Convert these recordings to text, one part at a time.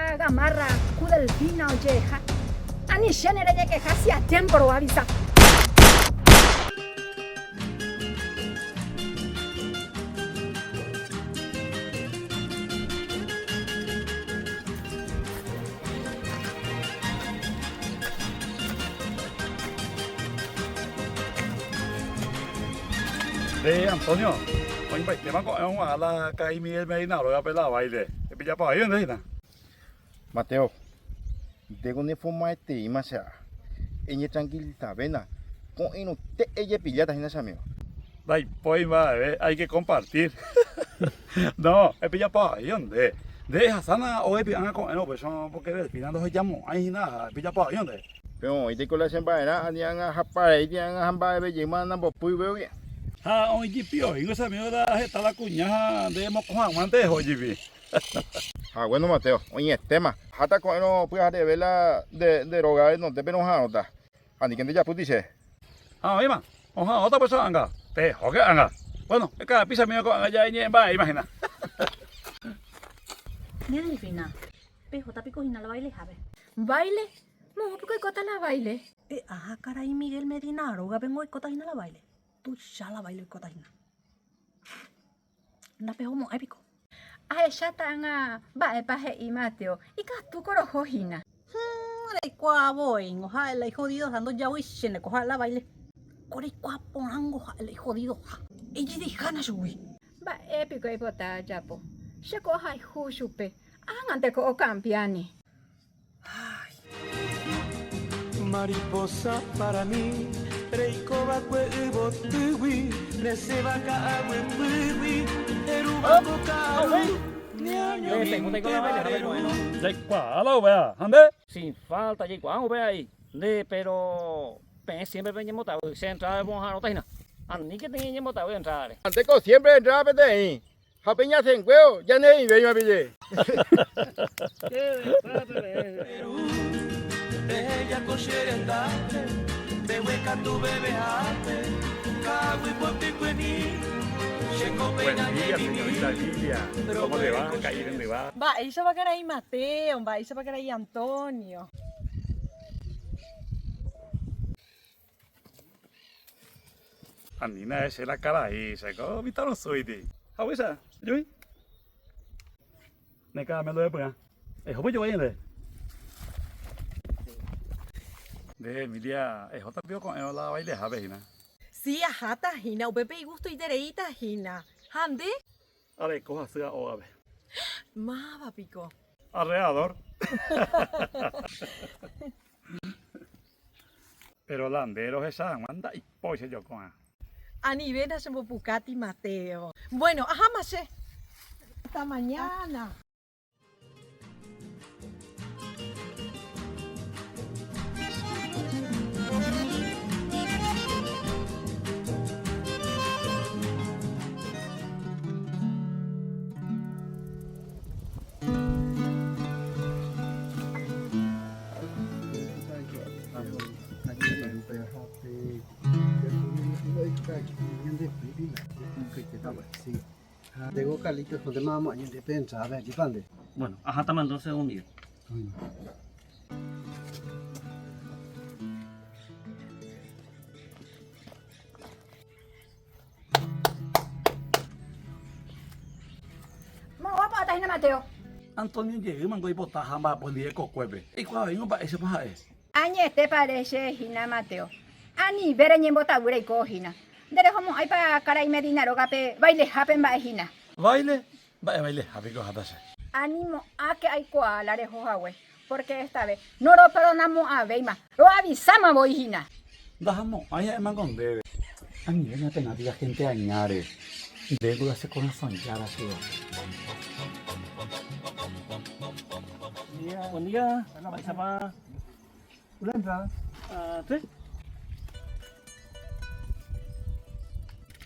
pa gamarra kudelfina oyeja. Ani shenere ye que hacia tiempo lo avisa. Antonio, hoy te van a la calle Miguel Medina, lo voy a pelar baile. ¿Te pilla para ahí, dónde está? Mateo, de dónde fue más este más sea. Ella tranquilita, vena. Con eno te ella pillada en esa amigo. Dai, pues va, hay que compartir. No, he pillado para ahí, ¿dónde? De sana o he pillado con él, pues son porque al final los llamo. Ahí nada, he pillado para ahí, ¿dónde? Pero hoy te colas en baile, andian a japar, andian a jambar, ve lleman nabo pui veo bien. Ah, hoy GP, y esa mierda está la cuñada de Mocojan, antes hoy GP. Ah, bueno, Mateo, oye, tema. Hasta con eno pues de vela de rogar no te pero nota. Ani que ya putiche. Ah, mima, otra persona anga. Te joque anga. Bueno, es que pisa mío con allá y en va, imagina. Mira, Divina. Pejo, tapi cojina la baile, jabe. ¿Baile? No, porque cota la baile. Ajá, caray, Miguel Medina, roga, vengo y cotahina la baile. Tú ya la baile y cotahina. Na pejo mo, épico. Ah, ella tanga va e paje y Mateo. Y que tú corojojina. Ay, cuá voy, ojalá le jodido, dando ya voy, se le coja la baile. Corey, cuá ponango, ojalá le jodido. Ella de jana, shui. Va épico y bota yapo. Se coja y jusupe. Ante ko campiani. Mariposa para mí, reiko bakwe ubo tuwi, neseba ka awe tuwi, eruba boka ¿Cuál, vea? ¿Dónde? Sin falta, Jay, vamos a ver ahí. Pero siempre venimos motado, se entra de bonja no taina. Ani que tenía motado entrar. Antes ko siempre entraba pete ahí. Japeña se encueo, ya ne ve me pille. ella kosherendate, beweka tu bebe hate, kawi popi kweni, sheko pena Señorita Lilia. ¿Cómo le va? ¿Caí dónde va? Va, ella va a querer ahí Mateo, va, ella va a querer ahí Antonio. Andina, esa es la cara ahí, se acabó, viste no soy de. ¿Hawisa? ¿Yo? ¿Ne cada me lo de pues? ¿Hoy yo voy a ir? De Emilia, otra vio con la baile a ver, ¿no? Sí, ajá, tajina, o Pepe y gusto y dereí tajina. ¿Hande? Ahora coja sea o a ver. Más, pico. Alrededor. Pero landeros esa manda y pues yo con. A nivel hacemos Pucati Mateo. Bueno, ajá, maché. Hasta mañana. Tengo calitos con demás mañana de pensa, a ver, ¿qué pande? Bueno, ajá, también 2 segundos. Mo guapa tahina Mateo. Antonio llegué, mango y botar jamba por día cocueve. ¿Y cuál vengo para ese paja es? Añe te parece hina Mateo. Ani bereñen bota gure y cojina. Dere homo ay pa cara y medina rogape baile hapen ba hina. ¿Baile? Vaya baile, a ver qué vas a Ánimo a que hay cual arejo agüe. Porque esta vez no lo perdonamos a Beima. Lo avisamos voy hina. Dejamos, ahí es mango debe. A mí me pena que la gente añare. Debo hacer con la soñada así. Buen día, ¿vais a pa? ¿Sí?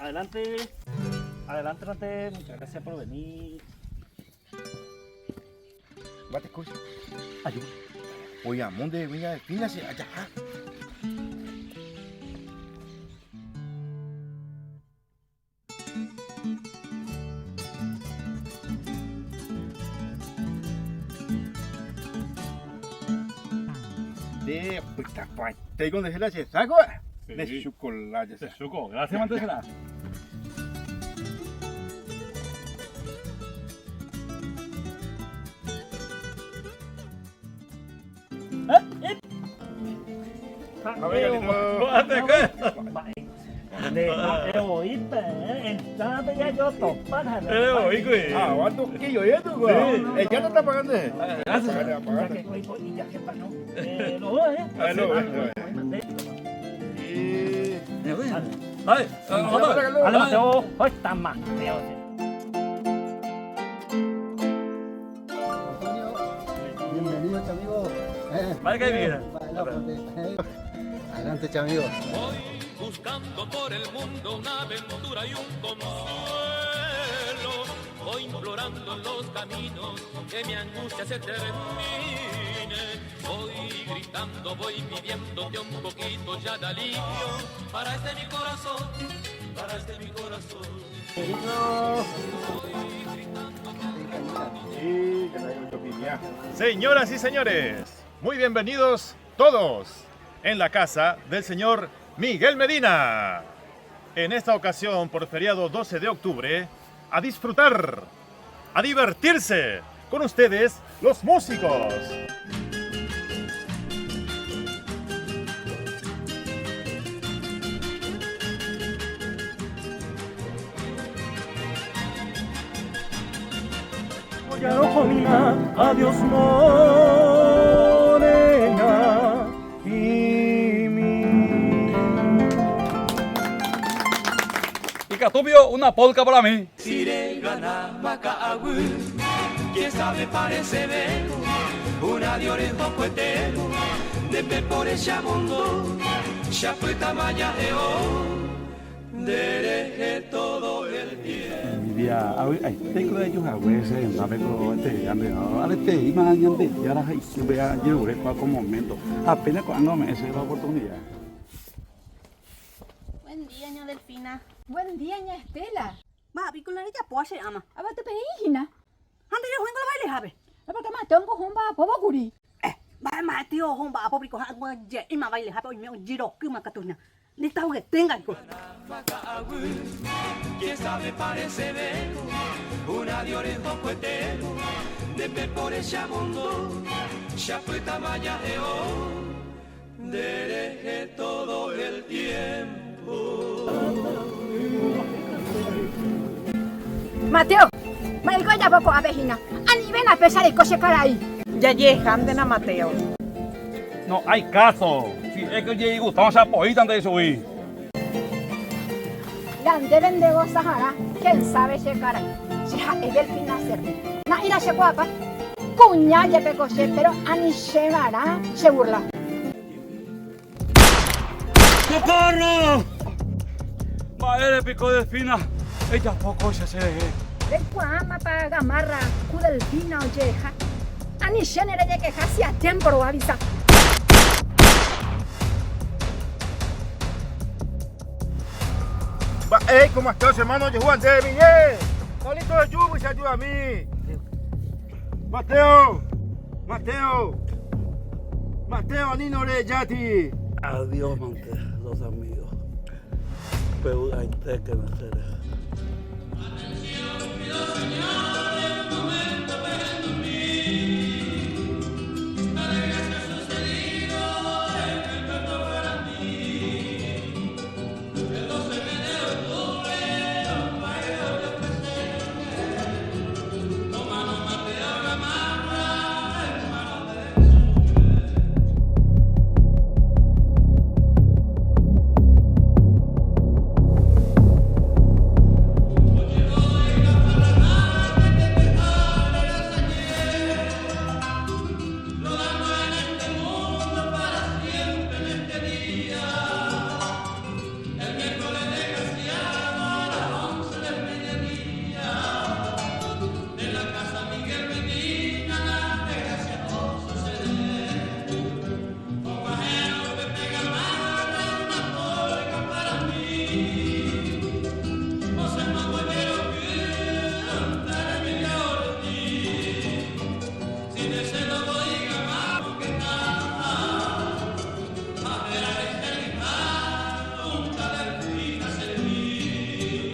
Adelante, adelante, muchas gracias por venir. Bate coisa. Ayú. Oye, monte, venga, fíjate allá. 네, 부탁. 대고 내 해라지 사고. 내 초콜릿. Suco, gracias, Mantesera. Mateo, entrada ya yo topada. Oígui. 아, 완도 게 여야 두고. 야, 나 빠간데. Gracias. 빠간데. Aló. Dale, Aló, Mateo. Hoy está Mateo. Bienvenido, chamigo. Vale, que bien. Adelante, chamigo. Buscando por el mundo una aventura y un consuelo. Voy implorando en los caminos que mi angustia se termine. Voy gritando, voy pidiéndote un poquito ya de alivio. Para este mi corazón, para este mi corazón. Señoras y señores, muy bienvenidos todos en la casa del señor Miguel Medina. En esta ocasión, por feriado 12 de octubre, a disfrutar, a divertirse con ustedes, los músicos. Ya no comina, adiós morena y mi. Y Catubio, una polca para mí. Sirengana Macaagüe, quién sabe parece ver una de orejo cuetero, de por ese mundo, chapueta maya eo, dereje todo el tiempo. Dia ai tengo ellos a veces na pego ande alete imañande ya la hay que vea yo kwa como momento apenas cuando me esa la oportunidad. Buen día, ña Delfina. Buen día, ña Estela. Va, picularita puase ama. Aba te pedí, hina. Ande yo juego la baile, jabe. Aba te mató un cojón para pobocuri. Va, Mateo, homba, a pobrico, agua, ya, y ma baile, jabe, hoy me un giro, que ma catuna. Ni tal que tenga el cuerpo. Quién sabe parece ver una de orejo cuetero, de por ese mundo, chapueta maya eo, dereje todo el tiempo. Mateo, malgo ya poco abejina. Ani ven a pesar el coche cara ahí. Ya llegan de na Mateo. No hay caso. Si es que llego, estamos a poder de subir. Deben de Sahara, quién sabe si cara. Si ha el fin hacer. Na ira se guapa. Cuña ya pe coche, pero ani se vara, se burla. ¡Socorro! Madre pico de espina. Ella poco se De cuama para gamarra, cudelfina o yeja. Ani genere de que hacía tiempo lo avisa. ¿Cómo estás, hermano? Yo Juan de Miguel. Solito de Yubu y se ayuda a mí. Mateo, Nino Yati. Adiós, Monte, los amigos. Pero hay que nacer.